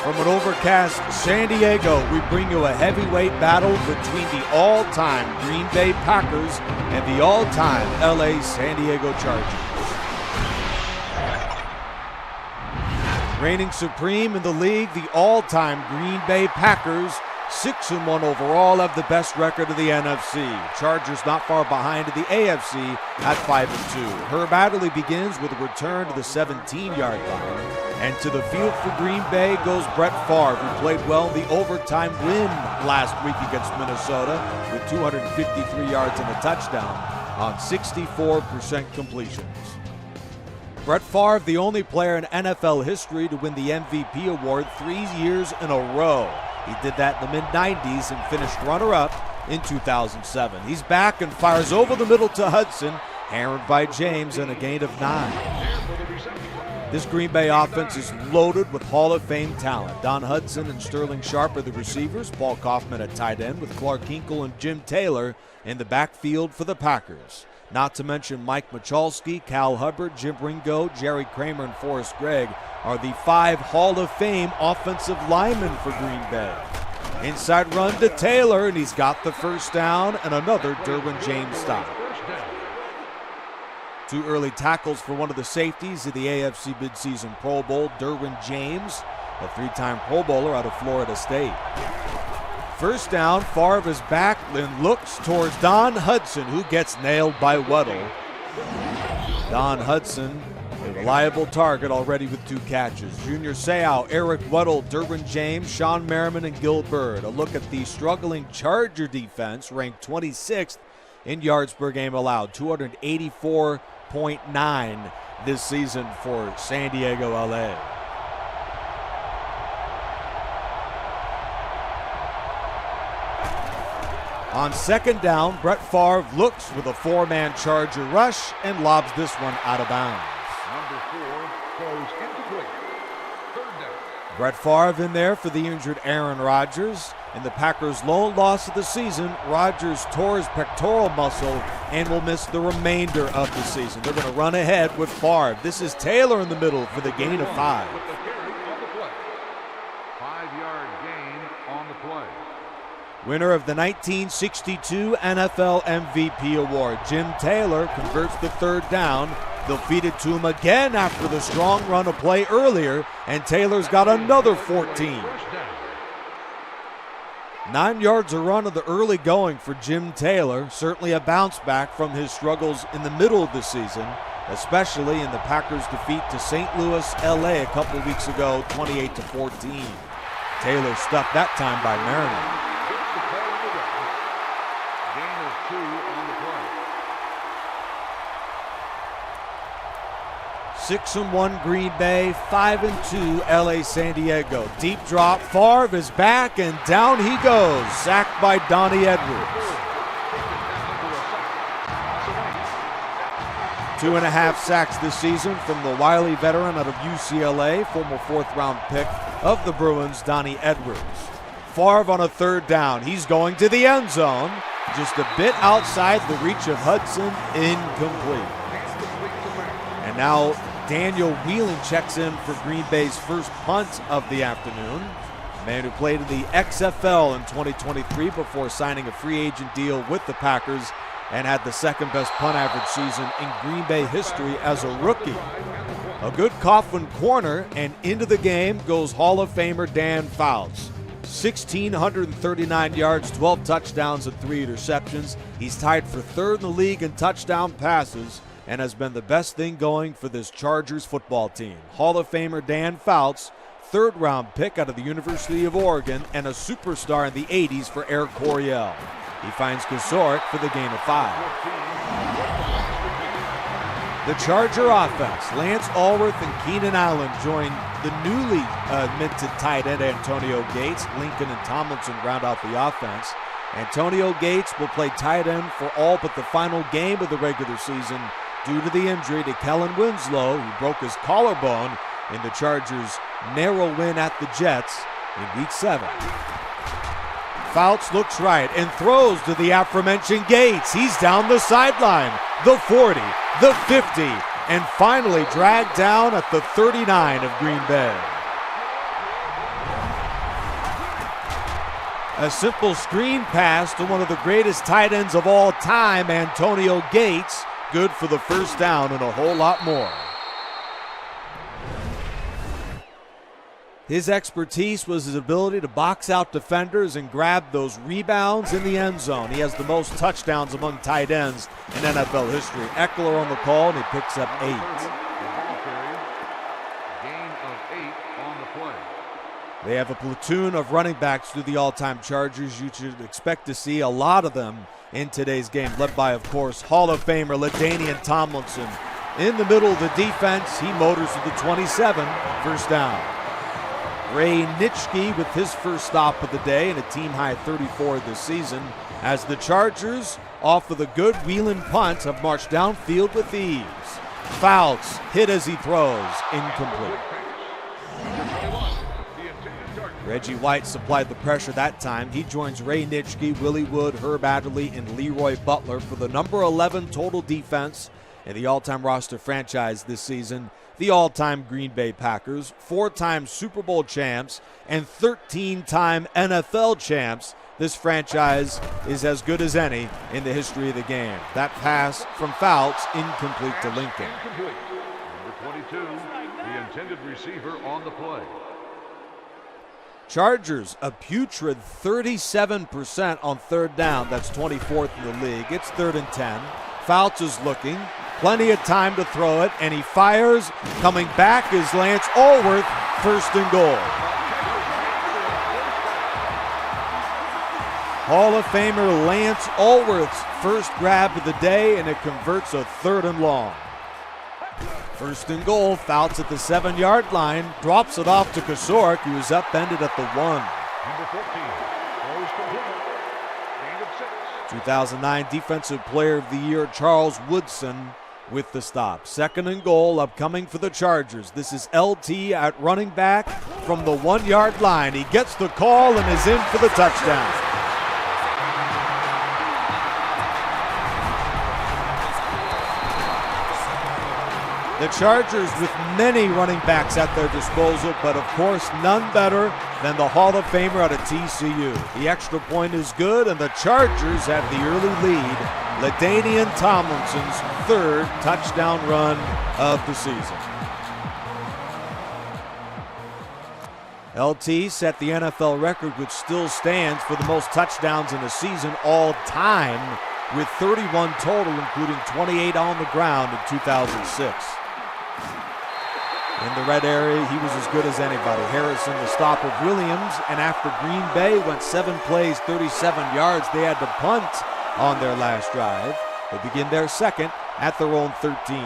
From an overcast San Diego, we bring you a heavyweight battle between the all-time Green Bay Packers and the all-time LA San Diego Chargers. Reigning supreme in the league, the all-time Green Bay Packers, 6-1 overall, have the best record of the NFC. Chargers not far behind in the AFC at 5-2. Herb Adderley begins with a return to the 17-yard line. And to the field for Green Bay goes Brett Favre, who played well in the overtime win last week against Minnesota with 253 yards and a touchdown on 64% completions. Brett Favre, the only player in NFL history to win the MVP award 3 years in a row. He did that in the mid-90s and finished runner-up in 2007. He's back and fires over the middle to Hudson, hammered by James and a gain of 9. This Green Bay offense is loaded with Hall of Fame talent. Don Hudson and Sterling Sharp are the receivers. Paul Kaufman at tight end with Clark Hinkle and Jim Taylor in the backfield for the Packers. Not to mention Mike Michalski, Cal Hubbard, Jim Ringo, Jerry Kramer, and Forrest Gregg are the 5 Hall of Fame offensive linemen for Green Bay. Inside run to Taylor, and he's got the first down and another Derwin James stop. 2 early tackles for one of the safeties of the AFC midseason Pro Bowl, Derwin James, a 3-time Pro Bowler out of Florida State. First down, Favre is back and looks towards Don Hudson, who gets nailed by Weddle. Don Hudson, a reliable target already with 2 catches. Junior Seau, Eric Weddle, Derwin James, Sean Merriman, and Gil Byrd. A look at the struggling Charger defense, ranked 26th in yards per game allowed, 284.9 this season for San Diego, LA. On second down, Brett Favre looks with a 4-man Charger rush and lobs this one out of bounds. Number 4 goes incomplete. Third down. Brett Favre in there for the injured Aaron Rodgers. In the Packers' lone loss of the season, Rodgers tore his pectoral muscle and will miss the remainder of the season. They're going to run ahead with Favre. This is Taylor in the middle for the gain of 5. 5-yard gain on the play. Winner of the 1962 NFL MVP award, Jim Taylor converts the third down. They'll feed it to him again after the strong run of play earlier, and Taylor's got another 14. 9 yards a run of the early going for Jim Taylor. Certainly a bounce back from his struggles in the middle of the season, especially in the Packers' defeat to St. Louis, LA a couple weeks ago, 28-14. Taylor stuck that time by Merriman. Gain of 2 on the play. 6-1 Green Bay, 5-2 LA San Diego. Deep drop, Favre is back and down he goes. Sacked by Donnie Edwards. 2.5 sacks this season from the wily veteran out of UCLA, former 4th-round pick of the Bruins, Donnie Edwards. Favre on a third down. He's going to the end zone. Just a bit outside the reach of Hudson, incomplete. And now Daniel Whelan checks in for Green Bay's first punt of the afternoon. A man who played in the XFL in 2023 before signing a free agent deal with the Packers and had the second best punt average season in Green Bay history as a rookie. A good Coughlin corner, and into the game goes Hall of Famer Dan Fouts. 1,639 yards, 12 touchdowns, and 3 interceptions. He's tied for 3rd in the league in touchdown passes and has been the best thing going for this Chargers football team. Hall of Famer Dan Fouts, 3rd-round pick out of the University of Oregon and a superstar in the 80s for Air Coryell. He finds Kosoric for the gain of 5. The Charger offense, Lance Allworth and Keenan Allen join the newly minted tight end Antonio Gates. Lincoln and Tomlinson round out the offense. Antonio Gates will play tight end for all but the final game of the regular season due to the injury to Kellen Winslow, who broke his collarbone in the Chargers' narrow win at the Jets in Week 7. Fouts looks right and throws to the aforementioned Gates. He's down the sideline, the 40, the 50, and finally dragged down at the 39 of Green Bay. A simple screen pass to one of the greatest tight ends of all time, Antonio Gates. Good for the first down and a whole lot more. His expertise was his ability to box out defenders and grab those rebounds in the end zone. He has the most touchdowns among tight ends in NFL history. Eckler on the call, and he picks up 8. Gain of 8 on the play. They have a platoon of running backs through the all-time Chargers. You should expect to see a lot of them in today's game, led by, of course, Hall of Famer LaDainian Tomlinson. In the middle of the defense, he motors to the 27, first down. Ray Nitschke with his first stop of the day and a team-high 34 this season, as the Chargers, off of the good wheeling punt, have marched downfield with ease. Fouts hit as he throws, incomplete. Reggie White supplied the pressure that time. He joins Ray Nitschke, Willie Wood, Herb Adderley, and Leroy Butler for the number 11 total defense in the all-time roster franchise this season. The all-time Green Bay Packers, 4-time Super Bowl champs, and 13-time NFL champs. This franchise is as good as any in the history of the game. That pass from Fouts, incomplete to Lincoln. Incomplete. Number 22, the intended receiver on the play. Chargers, a putrid 37% on third down. That's 24th in the league. It's 3rd and 10. Fouts is looking. Plenty of time to throw it, and he fires. Coming back is Lance Allworth, 1st and goal. Hall of Famer Lance Allworth's first grab of the day, and it converts a 3rd and long. 1st and goal, Fouts at the 7-yard line, drops it off to Kosorek, who was upended at the 1. Number 14, throws complete. Gain of 6. 2009 Defensive Player of the Year Charles Woodson with the stop. 2nd and goal, upcoming for the Chargers. This is LT at running back from the 1-yard line. He gets the call and is in for the touchdown. The Chargers with many running backs at their disposal, but of course none better than the Hall of Famer out of TCU. The extra point is good, and the Chargers have the early lead. LaDainian Tomlinson's 3rd touchdown run of the season. LT set the NFL record, which still stands for the most touchdowns in a season all time, with 31 total, including 28 on the ground in 2006. In the red area, he was as good as anybody. Harrison, the stop of Williams, and after Green Bay went 7 plays, 37 yards, they had to punt on their last drive. They begin their second at their own 13.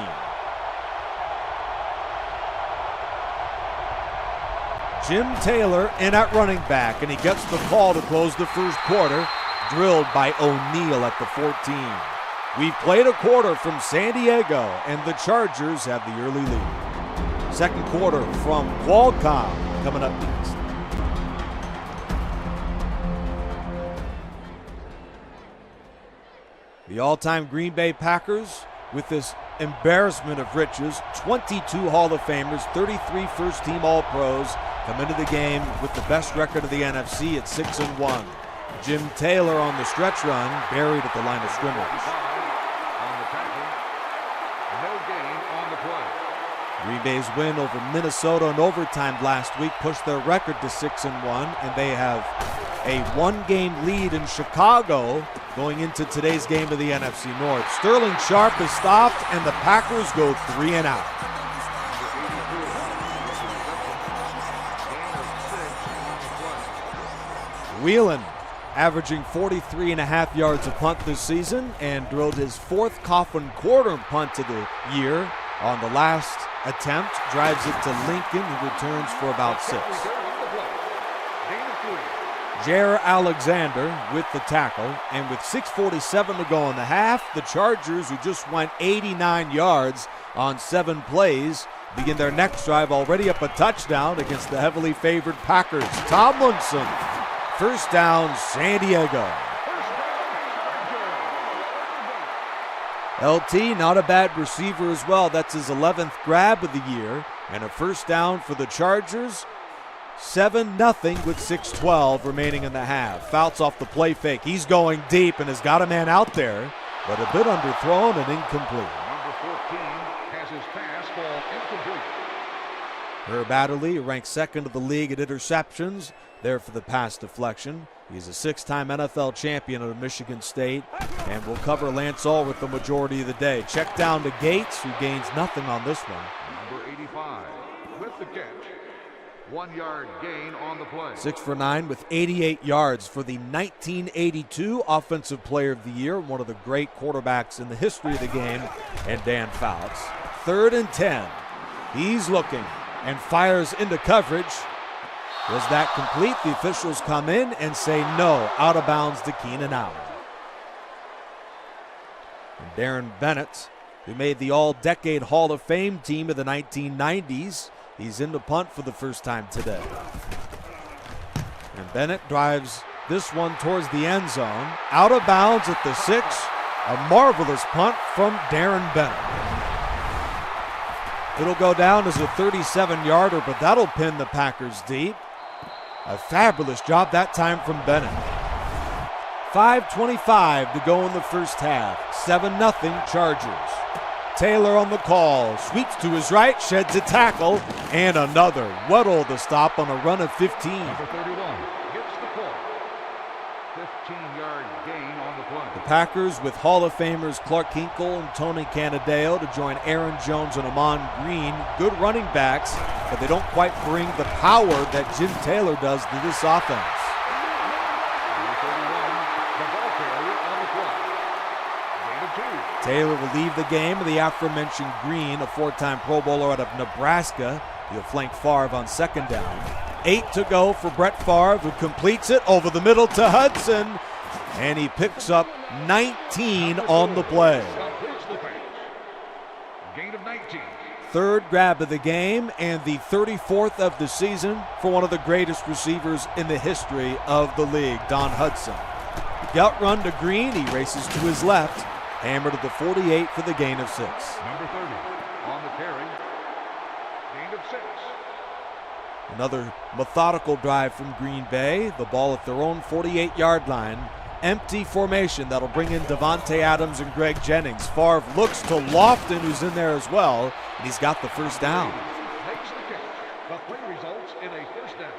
Jim Taylor in at running back, and he gets the call to close the first quarter, drilled by O'Neal at the 14. We've played a quarter from San Diego, and the Chargers have the early lead. Second quarter from Qualcomm coming up next. The all-time Green Bay Packers with this embarrassment of riches, 22 Hall of Famers, 33 first-team All-Pros come into the game with the best record of the NFC at 6-1. Jim Taylor on the stretch run, buried at the line of scrimmage. On the tackle. No gain on the play. Green Bay's win over Minnesota in overtime last week pushed their record to 6-1, and they have a 1-game lead in Chicago going into today's game of the NFC North. Sterling Sharp is stopped, and the Packers go 3 and out. Whelan averaging 43.5 yards a punt this season, and drilled his 4th Coughlin quarter punt of the year. On the last attempt, drives it to Lincoln, who returns for about 6. Jair Alexander with the tackle, and with 6:47 to go in the half, the Chargers, who just went 89 yards on 7 plays, begin their next drive already up a touchdown against the heavily favored Packers. Tomlinson, first down, San Diego. LT, not a bad receiver as well. That's his 11th grab of the year, and a first down for the Chargers. 7-0 with 6:12 remaining in the half. Fouts off the play fake. He's going deep and has got a man out there, but a bit underthrown and incomplete. Number 14 has his pass fall incomplete. Herb Adderley ranks second of the league at interceptions, there for the pass deflection. He's a 6-time NFL champion out of Michigan State, and will cover Lance Ulrich the majority of the day. Check down to Gates, who gains nothing on this one. Number 85 with the catch. 1 yard gain on the play. 6 for 9 with 88 yards for the 1982 Offensive Player of the Year, one of the great quarterbacks in the history of the game, and Dan Fouts. 3rd and 10. He's looking and fires into coverage. Was that complete? The officials come in and say no, out of bounds to Keenan Allen. And Darren Bennett, who made the All-Decade Hall of Fame team of the 1990s, he's in the punt for the first time today. And Bennett drives this one towards the end zone, out of bounds at the 6. A marvelous punt from Darren Bennett. It'll go down as a 37-yarder, but that'll pin the Packers deep. A fabulous job that time from Bennett. 5:25 to go in the first half. 7-0 Chargers. Taylor on the call, sweeps to his right, sheds a tackle, and another. Weddle the stop on a run of 15. Number 31 gets the call. 15-yard gain on the play. The Packers with Hall of Famers Clark Kinkle and Tony Canadeo to join Aaron Jones and Amon Green. Good running backs, but they don't quite bring the power that Jim Taylor does to this offense. Number 31, the ball carrier on the play. Gain of 2. Taylor will leave the game with the aforementioned Green, a 4-time Pro Bowler out of Nebraska. He'll flank Favre on 2nd down. 8 to go for Brett Favre, who completes it over the middle to Hudson, and he picks up 19 on the play. Completes the pass. Gain of 19. 3rd grab of the game and the 34th of the season for one of the greatest receivers in the history of the league, Don Hudson. Gut run to Green, he races to his left, hammer to the 48 for the gain of 6. Number 30 on the carry. Gain of 6. Another methodical drive from Green Bay, the ball at their own 48-yard line. Empty formation that'll bring in Devontae Adams and Greg Jennings. Favre looks to Lofton, who's in there as well, and he's got the first down. Makes the catch. The play results in a first down.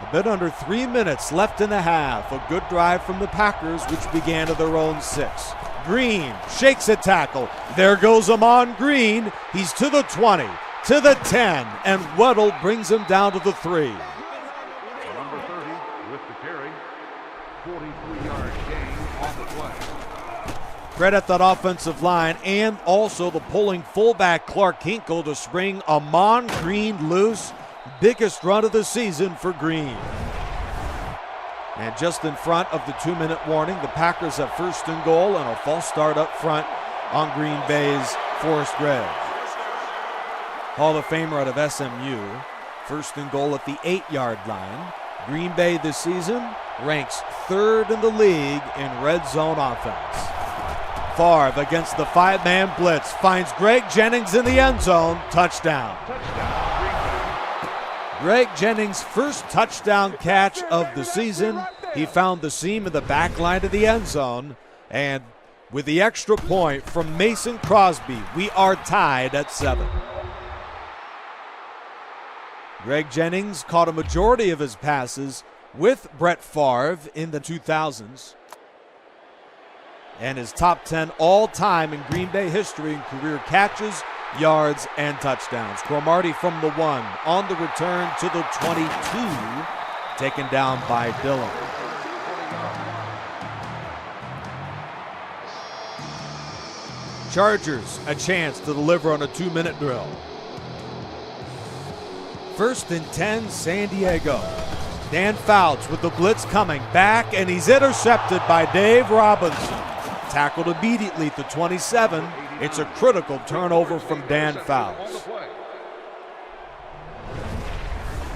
A bit under 3 minutes left in the half. A good drive from the Packers, which began to their own 6. Green shakes a tackle. There goes Amon Green. He's to the 20, to the 10, and Weddle brings him down to the 3. Number 30 with the carry. 43-yard gain on the play. Credit that offensive line and also the pulling fullback Clark Kinkle to spring Amon Green loose. Biggest run of the season for Green. And just in front of the 2-minute warning, the Packers have 1st and goal and a false start up front on Green Bay's Forrest Gregg. Hall of Famer out of SMU. 1st and goal at the 8-yard line. Green Bay this season ranks 3rd in the league in red zone offense. Favre against the 5-man blitz finds Greg Jennings in the end zone. Touchdown. Greg Jennings' first touchdown catch of the season. He found the seam in the back line of the end zone. And with the extra point from Mason Crosby, we are tied at 7. Greg Jennings caught a majority of his passes with Brett Favre in the 2000s. And is top 10 all-time in Green Bay history in career catches, yards, and touchdowns. Cromartie from the 1, on the return to the 22, taken down by Dillon. Chargers a chance to deliver on a 2-minute drill. 1st and 10, San Diego. Dan Fouts with the blitz coming back, and he's intercepted by Dave Robinson. Tackled immediately at the 27. It's a critical turnover from Dan Fouts.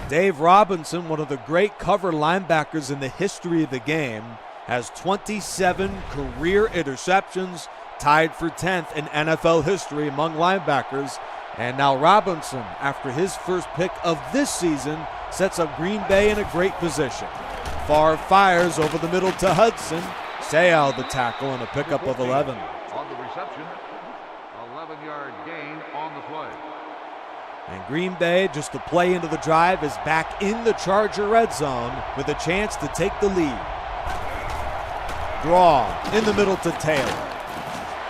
Dave Robinson, one of the great cover linebackers in the history of the game, has 27 career interceptions, tied for 10th in NFL history among linebackers. And now Robinson, after his first pick of this season, sets up Green Bay in a great position. Favre fires over the middle to Hudson. Sayal the tackle and a pickup of 11. On the reception, 11-yard gain on the play. And Green Bay, just a play into the drive, is back in the Charger red zone with a chance to take the lead. Draw in the middle to Taylor.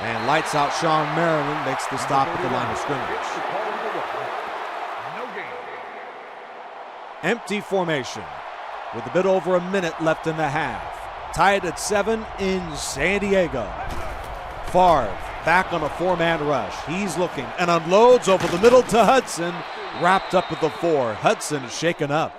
And lights out Sean Merriman makes the stop at the line of scrimmage. No gain. Empty formation with a bit over a minute left in the half. Tied at 7 in San Diego. Favre back on a 4-man rush. He's looking and unloads over the middle to Hudson. Wrapped up at the 4. Hudson is shaken up.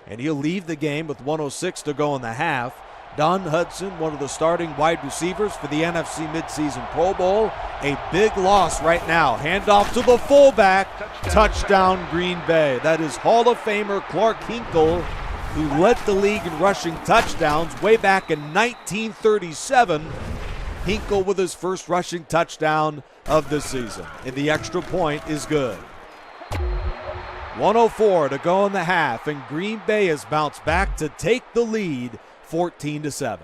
And he'll leave the game with 1:06 to go in the half. Don Hudson, one of the starting wide receivers for the NFC midseason Pro Bowl. A big loss right now. Handoff to the fullback. Touchdown Green Bay. That is Hall of Famer Clark Hinkle, who led the league in rushing touchdowns way back in 1937. Hinkle with his first rushing touchdown of the season. And the extra point is good. 1:04 to go in the half, and Green Bay has bounced back to take the lead 14-7.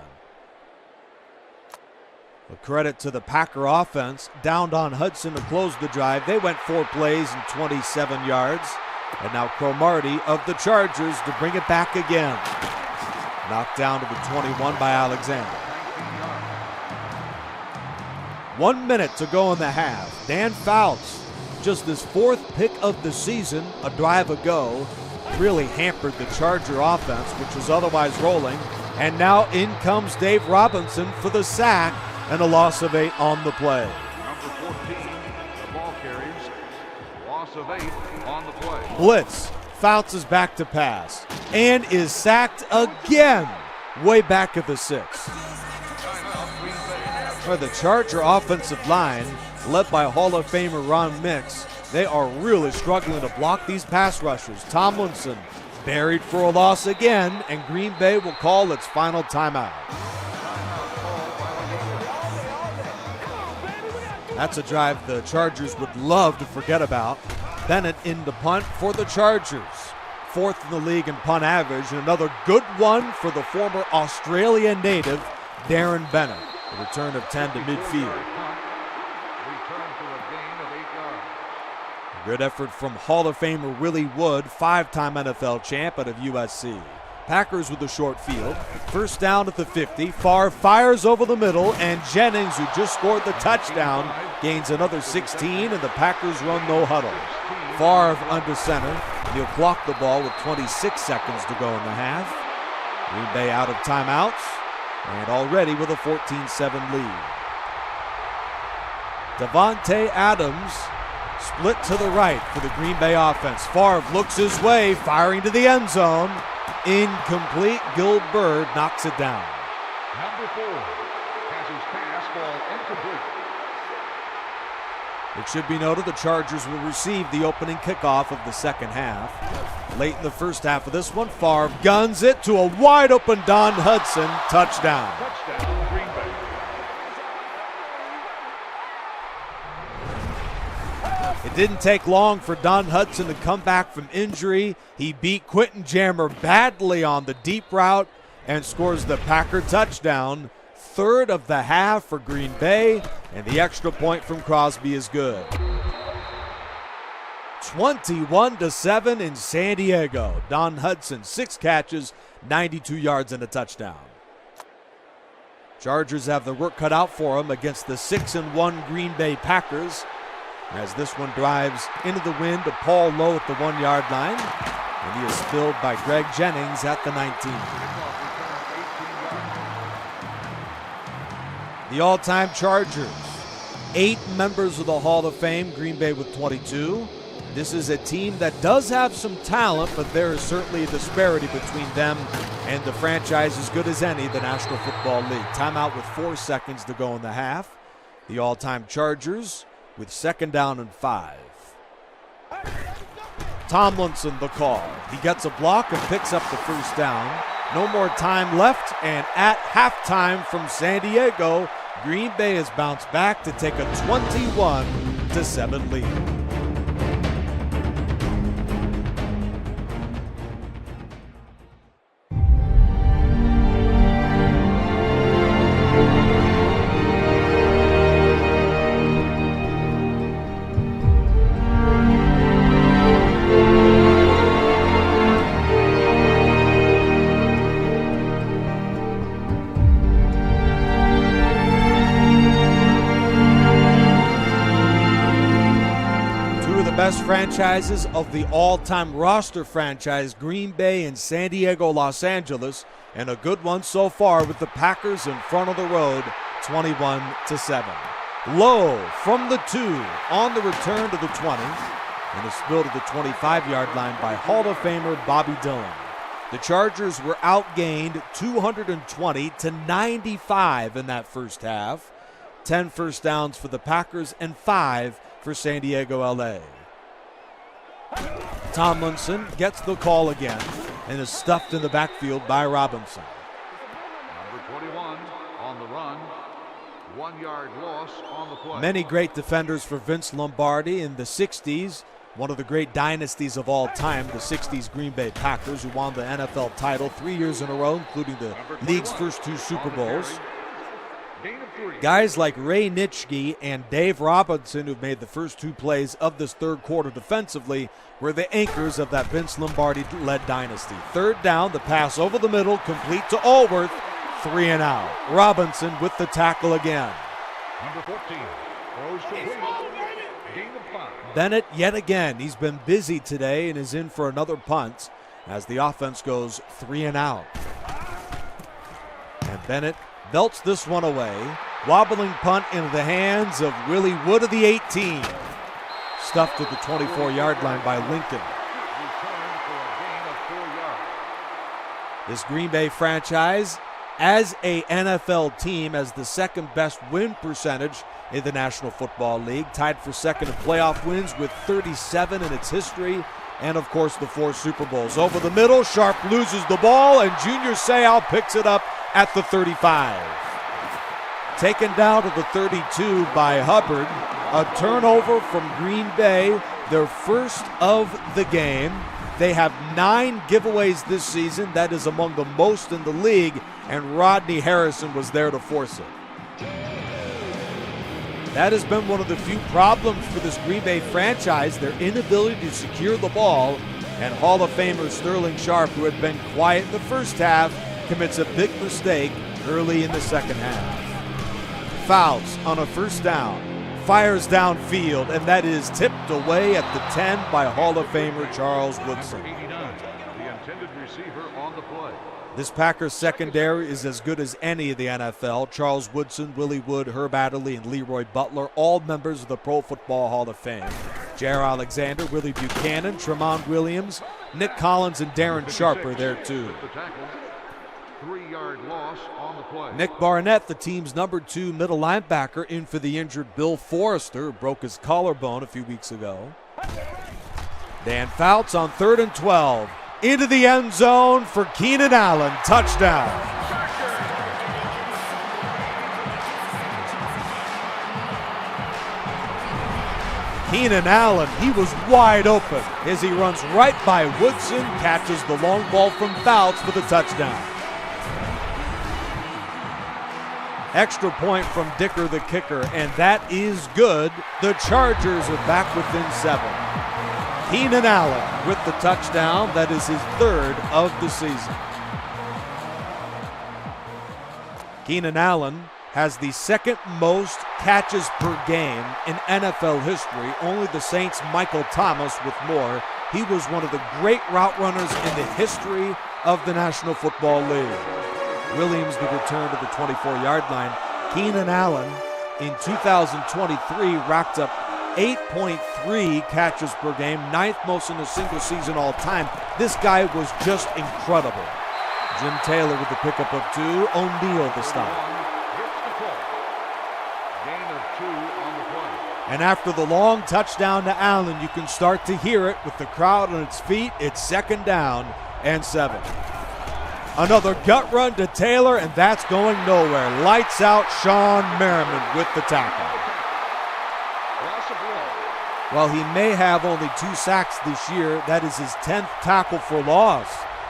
A credit to the Packer offense. Downed on Hudson to close the drive. They went 4 plays and 27 yards. And now Cromartie of the Chargers to bring it back again. Knocked down to the 21 by Alexander. 1 minute to go in the half. Dan Fouts, just his 4th pick of the season, a drive ago, really hampered the Charger offense, which was otherwise rolling. And now in comes Dave Robinson for the sack and a loss of 8 on the play. Number 14, the ball carries. Loss of 8 on the play. Blitz. Fouts is back to pass and is sacked again, way back at the 6. For the Charger offensive line, led by Hall of Famer Ron Mix, they are really struggling to block these pass rushers. Tomlinson buried for a loss again, and Green Bay will call its final timeout. That's a drive the Chargers would love to forget about. Bennett in the punt for the Chargers. 4th in the league in punt average, and another good one for the former Australian native, Darren Bennett. A return of 10 to midfield. Return for a gain of 8 yards. Good effort from Hall of Famer Willie Wood, 5-time NFL champ out of USC. Packers with a short field. First down at the 50. Favre fires over the middle, and Jennings, who just scored the touchdown, gains another 16, and the Packers run no huddle. Favre under center. He'll clock the ball with 26 seconds to go in the half. Green Bay out of timeouts, and already with a 14-7 lead. Davante Adams split to the right for the Green Bay offense. Favre looks his way, firing to the end zone. Incomplete. Gilbert knocks it down. Number 4 has his pass ball incomplete. It should be noted the Chargers will receive the opening kickoff of the second half. Late in the first half of this one, Favre guns it to a wide-open Don Hudson. Touchdown. Touchdown, Green Bay. It didn't take long for Don Hudson to come back from injury. He beat Quentin Jammer badly on the deep route and scores the Packer touchdown. 3rd of the half for Green Bay, and the extra point from Crosby is good. 21-7 in San Diego. Don Hudson, 6 catches, 92 yards and a touchdown. Chargers have the work cut out for them against the 6-1 Green Bay Packers, as this one drives into the wind to Paul Lowe at the 1-yard line, and he is spilled by Greg Jennings at the 19. The all-time Chargers, 8 members of the Hall of Fame, Green Bay with 22. This is a team that does have some talent, but there is certainly a disparity between them and the franchise as good as any, the National Football League. Timeout with 4 seconds to go in the half. The all-time Chargers with 2nd down and 5. Tomlinson the call. He gets a block and picks up the first down. No more time left, and at halftime from San Diego, Green Bay has bounced back to take a 21-7 lead. franchises of the all-time roster franchise, Green Bay and San Diego, Los Angeles, and a good one so far with the Packers in front of the road, 21-7. Low from the 2 on the return to the 20, and a spill to the 25-yard line by Hall of Famer Bobby Dillon. The Chargers were outgained 220-95 in that first half. 10 first downs for the Packers and 5 for San Diego, LA. Tomlinson gets the call again and is stuffed in the backfield by Robinson. Number 21 on the run. 1 yard loss on the play. Many great defenders for Vince Lombardi in the 60s. One of the great dynasties of all time, the 60s Green Bay Packers, who won the NFL title 3 years in a row, including the league's first 2 Super Bowls. Guys like Ray Nitschke and Dave Robinson, who've made the first 2 plays of this third quarter defensively, were the anchors of that Vince Lombardi-led dynasty. Third down, the pass over the middle, complete to Allworth, 3 and out. Robinson with the tackle again. Number 14 throws complete. Gain of 5. Bennett yet again. He's been busy today and is in for another punt as the offense goes 3 and out. And Bennett belts this one away. Wobbling punt into the hands of Willie Wood of the 18. Stuffed to the 24-yard line by Lincoln. Returned for a gain of 4 yards. This Green Bay franchise, as a NFL team, has the second best win percentage in the National Football League, tied for second in playoff wins with 37 in its history, and of course the 4 Super Bowls. Over the middle, Sharp loses the ball, and Junior Seau picks it up at the 35. Taken down to the 32 by Hubbard. A turnover from Green Bay, their first of the game. They have 9 giveaways this season. That is among the most in the league, and Rodney Harrison was there to force it. That has been one of the few problems for this Green Bay franchise, their inability to secure the ball, and Hall of Famer Sterling Sharp, who had been quiet in the first half, commits a big mistake early in the second half. Fouts on a first down, fires downfield, and that is tipped away at the 10 by Hall of Famer Charles Woodson. Number 89, the intended receiver on the play. This Packers secondary is as good as any of the NFL. Charles Woodson, Willie Wood, Herb Adderley, and Leroy Butler, all members of the Pro Football Hall of Fame. J.R. Alexander, Willie Buchanan, Tremont Williams, Nick Collins, and Darren Sharp are there too. 3-yard loss on the play. Nick Barnett, the team's number 2 middle linebacker, in for the injured Bill Forrester, who broke his collarbone a few weeks ago. Dan Fouts on 3rd and 12. Into the end zone for Keenan Allen. Touchdown. Keenan Allen, he was wide open as he runs right by Woodson, catches the long ball from Fouts for the touchdown. Extra point from Dicker the kicker, and that is good. The Chargers are back within 7. Keenan Allen with the touchdown. That is his 3rd of the season. Keenan Allen has the 2nd most catches per game in NFL history. Only the Saints' Michael Thomas with more. He was one of the great route runners in the history of the National Football League. Williams the return to the 24-yard line. Keenan Allen in 2023 racked up 8.3 catches per game, 9th most in a single season all time. This guy was just incredible. Jim Taylor with the pickup of 2. O'Neal the stop. Gain of 2 on the play. And after the long touchdown to Allen, you can start to hear it with the crowd on its feet. It's 2nd down and 7. Another gut run to Taylor, and that's going nowhere. Lights out Sean Merriman with the tackle. While he may have only 2 sacks this year, that is his 10th tackle for loss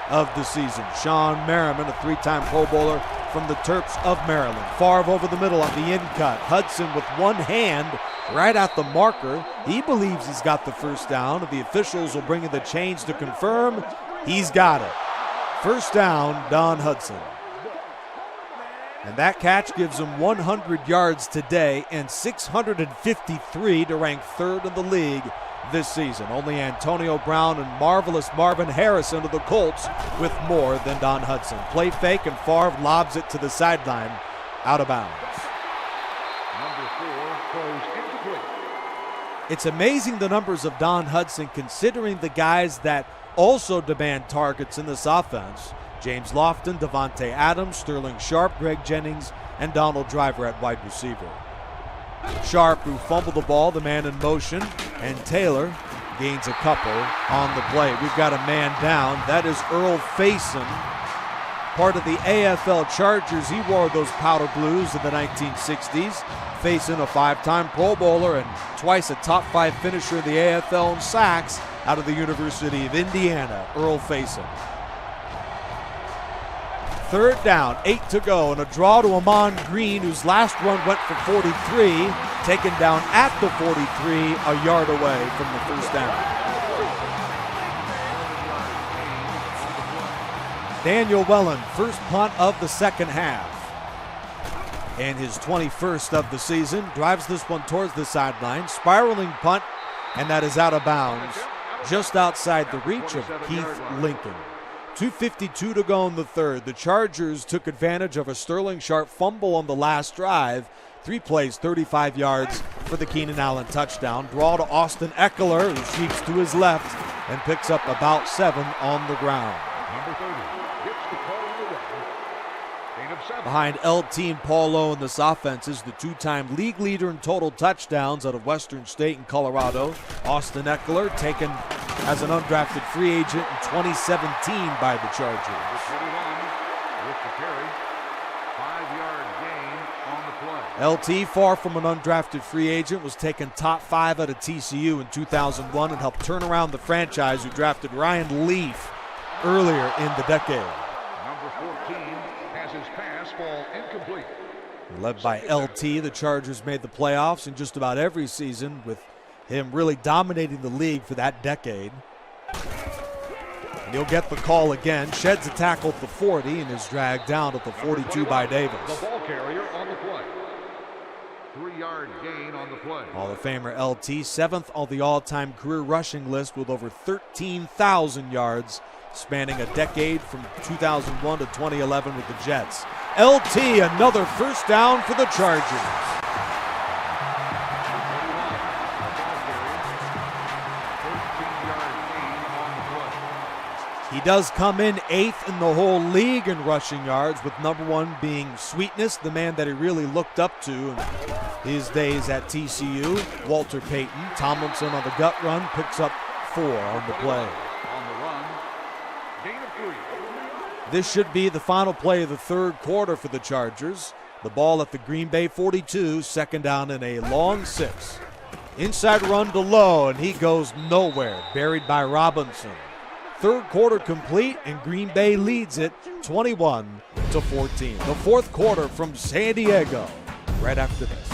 of the season. Sean Merriman, a 3-time Pro Bowler from the Terps of Maryland. Favre over the middle on the in cut. Hudson with one hand right at the marker. He believes he's got the first down. The officials will bring in the chains to confirm he's got it. First down, Don Hudson. And that catch gives him 100 yards today and 653 to rank 3rd in the league this season. Only Antonio Brown and marvelous Marvin Harrison of the Colts with more than Don Hudson. Play fake and Favre lobs it to the sideline, out of bounds. Number 4 throws incomplete. It's amazing the numbers of Don Hudson considering the guys that also demand targets in this offense. James Lofton, Devontae Adams, Sterling Sharp, Greg Jennings, and Donald Driver at wide receiver. Sharp, who fumbled the ball, the man in motion, and Taylor gains a couple on the play. We've got a man down. That is Earl Faison, part of the AFL Chargers. He wore those powder blues in the 1960s. Faison, a 5-time Pro Bowler and twice a top 5 finisher in the AFL in sacks out of the University of Indiana, Earl Faison. 3rd down, 8 to go, and a draw to Amon Green, whose last run went for 43, taken down at the 43, a yard away from the first down. Daniel Wellen, first punt of the second half. And his 21st of the season, drives this one towards the sideline, spiraling punt, and that is out of bounds, just outside the reach of Keith Lincoln. 2:52 to go in the third. The Chargers took advantage of a Sterling Sharp fumble on the last drive. 3 plays, 35 yards for the Keenan Allen touchdown. Draw to Austin Eckler, who sweeps to his left and picks up about 7 on the ground. Number 30 gets the call on the run. Gain of 7. Behind LT and Paul Lowe in this offense is the 2-time league leader in total touchdowns out of Western State and Colorado. Austin Eckler, taken as an undrafted free agent in 2017 by the Chargers. Number 21 with the carry. 5-yard gain on the play. LT, far from an undrafted free agent, was taken top 5 out of TCU in 2001 and helped turn around the franchise who drafted Ryan Leaf earlier in the decade. Number 14 has his pass fall incomplete. Led by LT, the Chargers made the playoffs in just about every season, with him really dominating the league for that decade. And he'll get the call again. Sheds a tackle at the 40 and is dragged down at the 42 by Davis. The ball carrier on the play. 3-yard gain on the play. Hall of Famer LT, 7th on the all-time career rushing list with over 13,000 yards, spanning a decade from 2001 to 2011 with the Jets. LT, another first down for the Chargers. He does come in 8th in the whole league in rushing yards, with number 1 being Sweetness, the man that he really looked up to in his days at TCU. Walter Payton. Tomlinson on the gut run picks up 4 on the play. On the run, gain of 3. This should be the final play of the third quarter for the Chargers. The ball at the Green Bay 42, 2nd down and a long 6. Inside run to Lowe, and he goes nowhere, buried by Robinson. Third quarter complete, and Green Bay leads it 21-14. The fourth quarter from San Diego, right after this.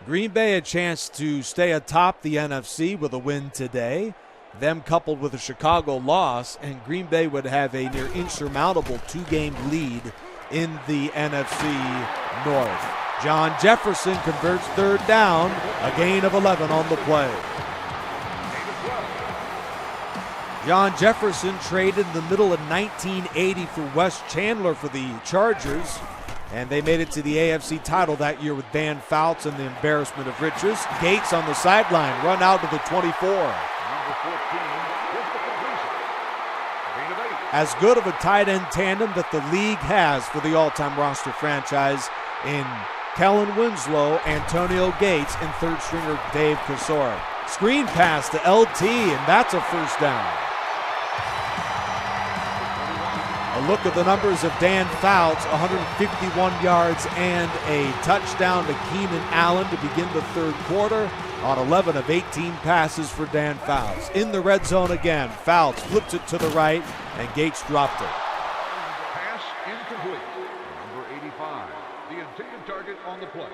Green Bay a chance to stay atop the NFC with a win today. Them coupled with a Chicago loss, and Green Bay would have a near insurmountable 2-game lead in the NFC North. John Jefferson converts 3rd down, a gain of 11 on the play. John Jefferson traded in the middle of 1980 for Wes Chandler for the Chargers, and they made it to the AFC title that year with Dan Fouts and the embarrassment of riches. Gates on the sideline, run out to the 24. Number 14 with the completion. Gain of 8. As good of a tight end tandem that the league has for the all-time roster franchise in Kellen Winslow, Antonio Gates, and third stringer Dave Kosora. Screen pass to LT, and that's a first down. A look at the numbers of Dan Fouts, 151 yards and a touchdown to Keenan Allen to begin the third quarter on 11 of 18 passes for Dan Fouts. In the red zone again, Fouts flips it to the right, and Gates dropped it. Pass incomplete. Number 85, the intended target on the play.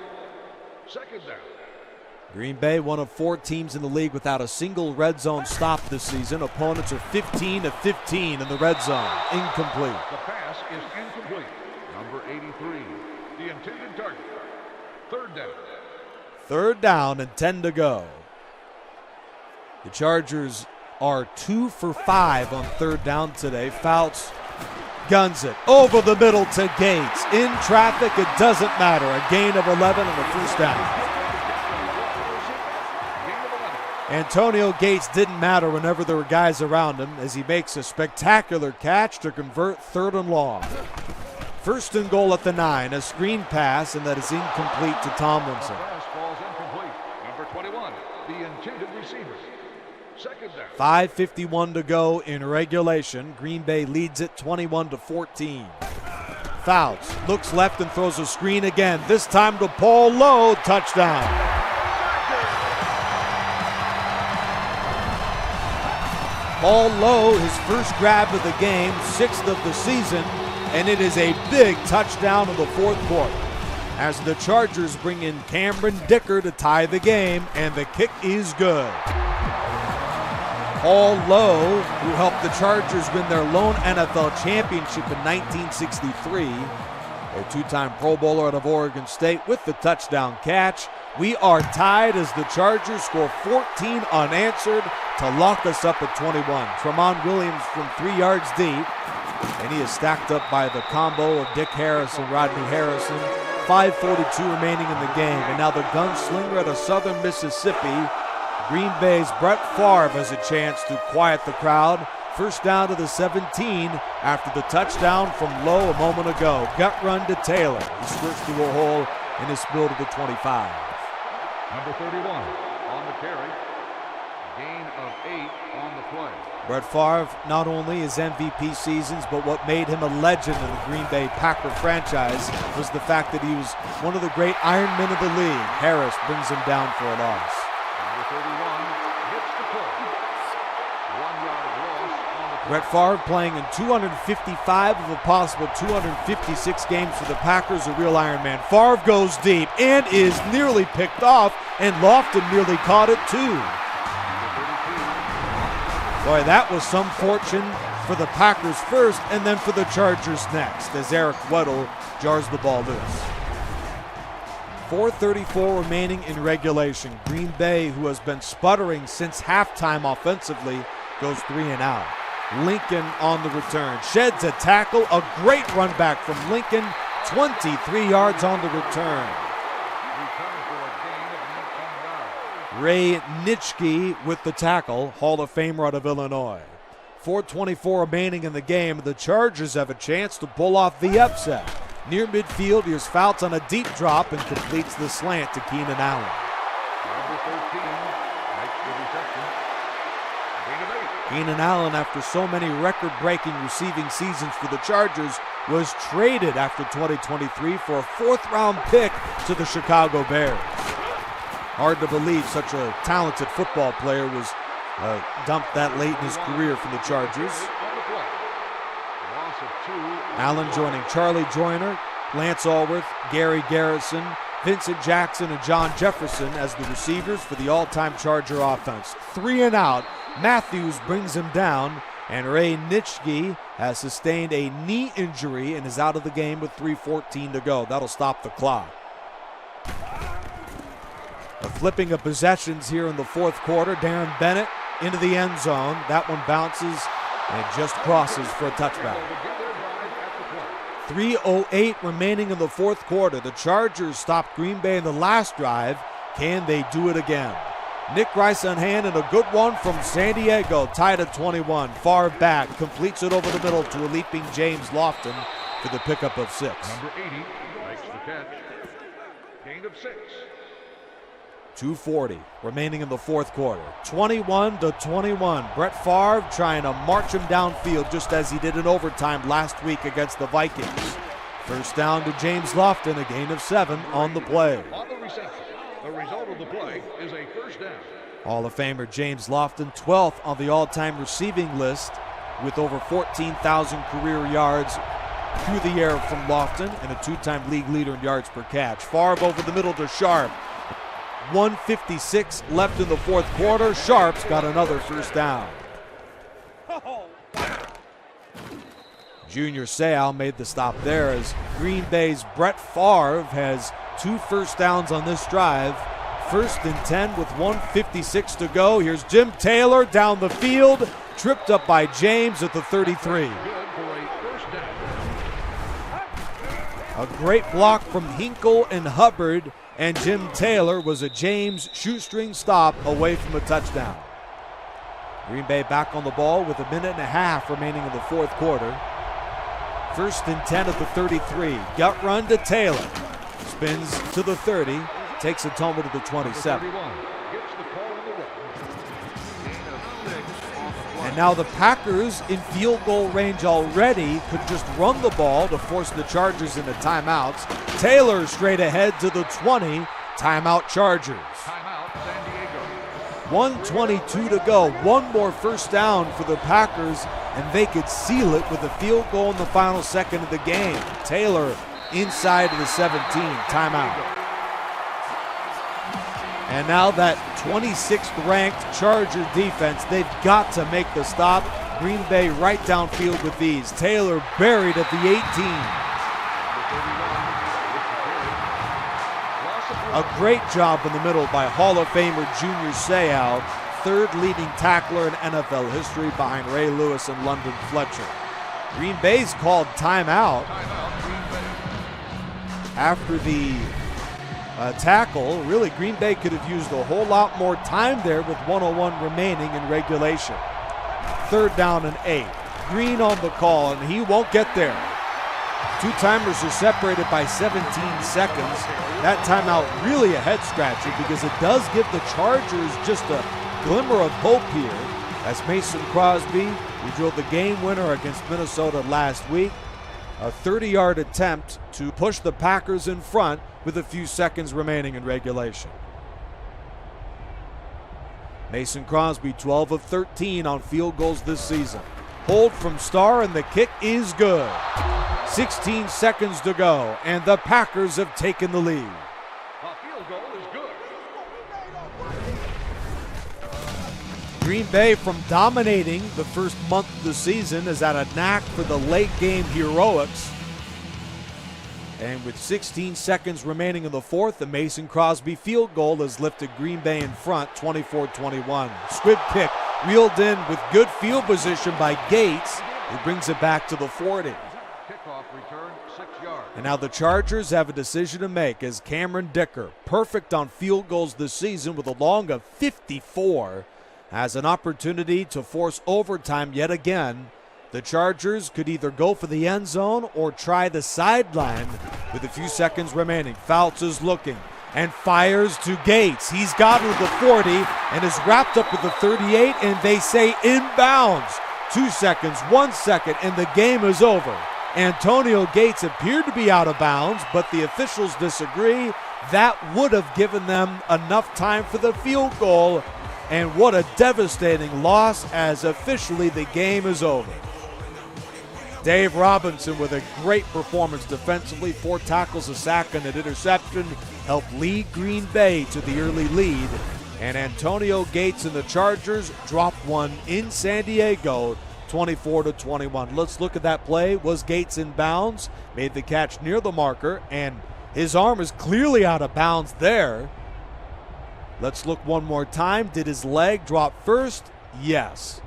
2nd down. Green Bay, one of 4 teams in the league without a single red zone stop this season. Opponents are 15 of 15 in the red zone. Incomplete. The pass is incomplete. Number 83, the intended target. Third down. Third down and 10 to go. The Chargers are 2 for 5 on third down today. Fouts guns it over the middle to Gates. In traffic, it doesn't matter. A gain of 11 and a first down. Antonio Gates didn't matter whenever there were guys around him as he makes a spectacular catch to convert third and long. First and goal at the 9, a screen pass, and that is incomplete to Tomlinson. Pass falls incomplete. Number 21, the intended receiver. Second down. 5:51 to go in regulation. Green Bay leads it 21-14. Fouts, looks left and throws a screen again. This time to Paul Lowe, touchdown. Paul Lowe, his first grab of the game, 6th of the season, and it is a big touchdown in the fourth quarter as the Chargers bring in Cameron Dicker to tie the game, and the kick is good. Paul Lowe, who helped the Chargers win their lone NFL championship in 1963, a two-time Pro Bowler out of Oregon State with the touchdown catch. We are tied as the Chargers score 14 unanswered to lock us up at 21. Tramon Williams from 3 yards deep, and he is stacked up by the combo of Dick Harris and Rodney Harrison. 5:42 remaining in the game, and now the gunslinger out of Southern Mississippi, Green Bay's Brett Favre, has a chance to quiet the crowd. First down to the 17 after the touchdown from Lowe a moment ago. Gut run to Taylor. He skirts through a hole in his spill to the 25. Number 31 on the carry. Gain of 8 on the play. Brett Favre, not only his MVP seasons, but what made him a legend in the Green Bay Packer franchise was the fact that he was one of the great Iron Men of the league. Harris brings him down for a loss. Number 31 hits the play. 1 yard loss on the play. Brett Favre playing in 255 of a possible 256 games for the Packers, a real Iron Man. Favre goes deep and is nearly picked off, and Lofton nearly caught it too. Boy, that was some fortune for the Packers first and then for the Chargers next as Eric Weddle jars the ball loose. 4:34 remaining in regulation. Green Bay, who has been sputtering since halftime offensively, goes 3 and out. Lincoln on the return. Sheds a tackle. A great run back from Lincoln. 23 yards on the return. Ray Nitschke with the tackle, Hall of Famer out of Illinois. 4:24 remaining in the game. The Chargers have a chance to pull off the upset. Near midfield, here's Fouts on a deep drop and completes the slant to Keenan Allen. Number 13 makes the reception. Gain of 8. Keenan Allen, after so many record-breaking receiving seasons for the Chargers, was traded after 2023 for a 4th-round pick to the Chicago Bears. Hard to believe such a talented football player was dumped that late in his career from the Chargers. Allen joining Charlie Joyner, Lance Allworth, Gary Garrison, Vincent Jackson, and John Jefferson as the receivers for the all-time Charger offense. 3 and out. Matthews brings him down, and Ray Nitschke has sustained a knee injury and is out of the game with 3:14 to go. That'll stop the clock. The flipping of possessions here in the fourth quarter. Darren Bennett into the end zone. That one bounces and just crosses for a touchback. 3:08 remaining in the fourth quarter. The Chargers stopped Green Bay in the last drive. Can they do it again? Nick Rice on hand and a good one from San Diego. Tied at 21. Far back. Completes it over the middle to a leaping James Lofton for the pickup of 6. Number 80 makes the catch. Gain of 6. 2:40 remaining in the fourth quarter. 21-21. Brett Favre trying to march him downfield just as he did in overtime last week against the Vikings. First down to James Lofton, a gain of 7 on the play. On the reception, the result of the play is a first down. Hall of Famer James Lofton, 12th on the all-time receiving list with over 14,000 career yards through the air from Lofton and a 2-time league leader in yards per catch. Favre over the middle to Sharp. 1:56 left in the fourth quarter. Sharp's got another first down. Junior Seau made the stop there as Green Bay's Brett Favre has 2 first downs on this drive. 1st and 10 with 1:56 to go. Here's Jim Taylor down the field, tripped up by James at the 33. A great block from Hinkle and Hubbard, and Jim Taylor was a James shoestring stop away from a touchdown. Green Bay back on the ball with 1.5 minutes remaining in the 4th quarter. 1st and 10 at the 33. Gut run to Taylor. Spins to the 30. Takes a tumble to the 27. And now the Packers in field goal range already, could just run the ball to force the Chargers into timeouts. Taylor straight ahead to the 20. Timeout Chargers. 1:22 to go. One more first down for the Packers, and they could seal it with a field goal in the final second of the game. Taylor inside of the 17. Timeout. And now that 26th ranked Charger defense, they've got to make the stop. Green Bay right downfield with these. Taylor buried at the 18. A great job in the middle by Hall of Famer Junior Seau, 3rd leading tackler in NFL history behind Ray Lewis and London Fletcher. Green Bay's called timeout after the tackle. Really, Green Bay could have used a whole lot more time there with 1:01 remaining in regulation. 3rd down and 8. Green on the call, and he won't get there. Two-timers are separated by 17 seconds. That timeout really a head-scratcher because it does give the Chargers just a glimmer of hope here, as Mason Crosby, who drilled the game winner against Minnesota last week, a 30-yard attempt to push the Packers in front with a few seconds remaining in regulation. Mason Crosby, 12 of 13 on field goals this season. Hold from Starr, and the kick is good. 16 seconds to go, and the Packers have taken the lead. A field goal is good. Green Bay, from dominating the first month of the season, has had a knack for the late game heroics. And with 16 seconds remaining in the 4th, the Mason Crosby field goal has lifted Green Bay in front, 24-21. Squib kick reeled in with good field position by Gates, who brings it back to the 40. Kickoff return, 6 yards. And now the Chargers have a decision to make, as Cameron Dicker, perfect on field goals this season with a long of 54, has an opportunity to force overtime yet again. The Chargers could either go for the end zone or try the sideline with a few seconds remaining. Fouts is looking and fires to Gates. He's got to the 40 and is wrapped up with the 38, and they say inbounds. 2 seconds, 1 second, and the game is over. Antonio Gates appeared to be out of bounds, but the officials disagree. That would have given them enough time for the field goal, and what a devastating loss, as officially the game is over. Dave Robinson with a great performance defensively, 4 tackles, a sack, and an interception, helped lead Green Bay to the early lead. And Antonio Gates and the Chargers dropped one in San Diego, 24-21. Let's look at that play. Was Gates in bounds? Made the catch near the marker, and his arm is clearly out of bounds there. Let's look one more time. Did his leg drop first? Yes.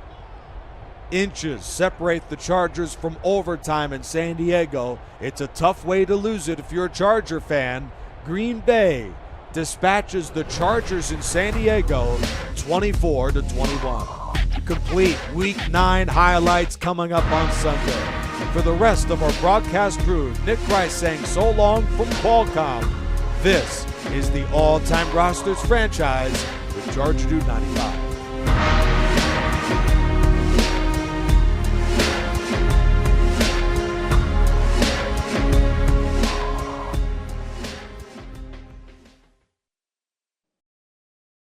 Inches separate the Chargers from overtime in San Diego. It's a tough way to lose it if you're a Charger fan. Green Bay dispatches the Chargers in San Diego 24-21. Complete Week 9 highlights coming up on Sunday. For the rest of our broadcast crew, Nick Rice saying so long from Qualcomm. This is the All-Time Rosters franchise with Charger Dude 95.